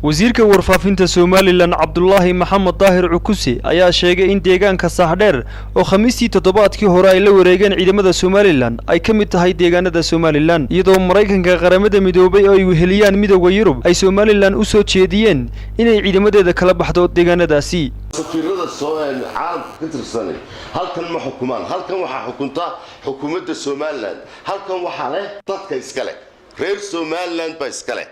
wasiirka warfaafinta Somaliland Cabdullaahi Maxamed Daahir Cukusi ayaa sheegay in deegaanka Saxdheer oo khamiistii toddobaadkii hore ay la wareegeen ciidamada Somaliland ay ka mid tahay deegaanada Somaliland iyadoo Mareykanka qaramada midoobay oo ay weheliyaan midowga Yurub ay Somaliland u soo jeediyeen inay ciidamadeeda kala baxdo deegaanadaasi. safiirada caalamka ka tirsan halkan ma xukumaan halkan waxa xukunta xukuumadda Somaliland halkan waxa leh dadka iska leh reer Somaliland ba iska leh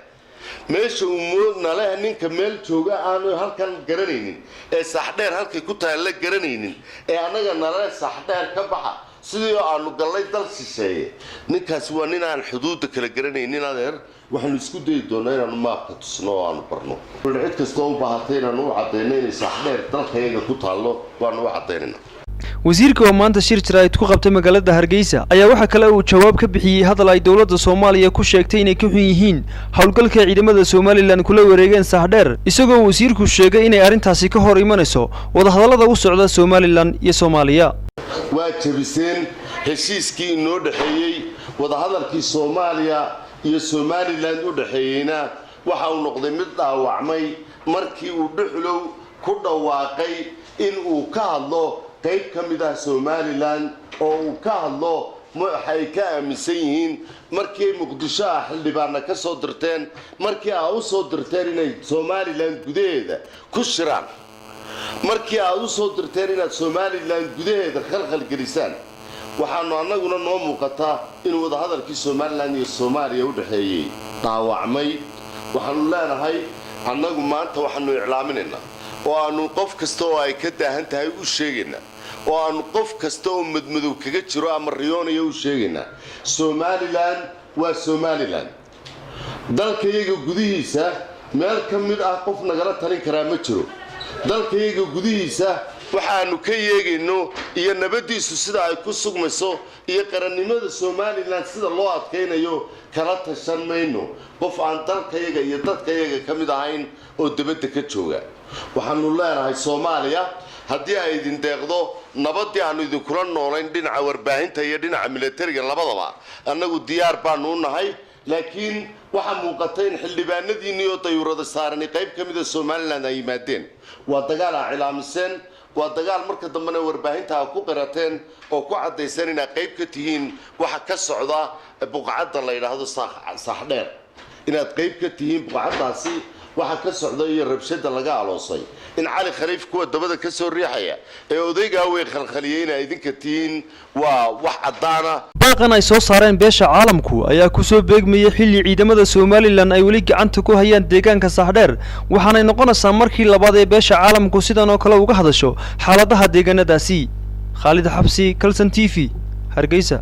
meesha ummadna leh ninka meel jooga aanu halkan garanaynin ee Saxdheer halkay ku tahay la garanaynin ee anaga nala Saxdheer ka baxa sidii aanu galay dal shisheeye ninkaas waa nin aan xuduudda kala garanaynin adeer waxaan isku day doonaa inaan maapka tusno oo aan barno cid kasta oo baahatay inaan u cadeyno in Saxdheer dalkayga ku taalo waan u cadeynaa. wasiirka oo maanta shir jiraayid ku qabtay magaalada Hargeysa ayaa waxa kale uu jawaab ka bixiyay hadal ay dawladda Soomaaliya ku sheegtay inay ka xun yihiin hawlgalka ciidamada Somaliland kula wareegeen Saxdheer isagoo wasiirku sheegay inay arintaasi ka hor imanayso wadahadallada u socda Somaliland iyo Soomaaliya. waa jabiseen heshiiskii inoo dhaxeeyay wadahadalkii Soomaaliya iyo Somaliland u dhaxeeyayna waxa uu noqday mid dhaawacmay markii uu dhuxulow ku dhawaaqay in uu ka hadlo qayb ka mid ah Somaliland oo uu ka hadlo waxay ka aaminsan yihiin markii Muqdisho xildhibaanna ka soo dirteen markii ay u soo dirteen inay Somaliland gudaheeda ku shiraan markii ay u soo dirteen inay Somaliland gudaheeda khalkhal gelisaan waxaanu annaguna noo muuqataa in wadahadalkii Somaliland iyo Soomaaliya u dhaxeeyay dhaawacmay waxaanu leenahay annagu maanta waxaanu iclaaminaynaa oo aanu qof kasta oo ay ka daahan tahay u sheegayna oo aanu qof kasta oo madmadow kaga jiro ama riyoonaya u sheegayna Somaliland waa Somaliland dalkayga gudihiisa meel ka mid ah qof nagala talin kara ma jiro dalkayga gudihiisa waxaanu ka yeegayno iyo nabadiisu sida ay ku sugmayso iyo qarannimada Somaliland sida loo adkeynayo kala tashan mayno qof aan dalkayga iyo dadkayga ka mid ahayn oo dibadda ka jooga waxaanu leenahay Soomaaliya haddii ay idin deeqdo nabadii aanu idin kula noolayn dhinaca warbaahinta iyo dhinaca militariga labadaba annagu diyaar baanu nahay laakiin waxa muuqata in xildhibaanadiina iyo dayuurada saaran qayb ka mid ah Somaliland ay yimaadeen waa dagaal cilaamiseen waa dagaal marka dambena warbaahinta ku qirateen oo ku cadeyseen in qayb ka tihiin waxa ka socda buqacada la yiraahdo Saxdheer inaad qayb ka tihiin buqacadaasi waxa ka socda iyo rabshada laga aloosay in Cali Khaliif kuwa dabada ka soo riixaya ee odayga way khalkhaliyeen idinka tiin waa wax cadaana baaqan ay soo saareen beesha caalamku ayaa ku soo beegmayay xilli ciidamada Somaliland ay wali gacanta ku hayaan deegaanka Saxdheer waxaana noqonaysaa markii labaad ee beesha caalamku sidan oo kale uga hadasho xaaladaha deegaanadaasi. Khalid Xabsi, Kalsan TV, Hargeysa.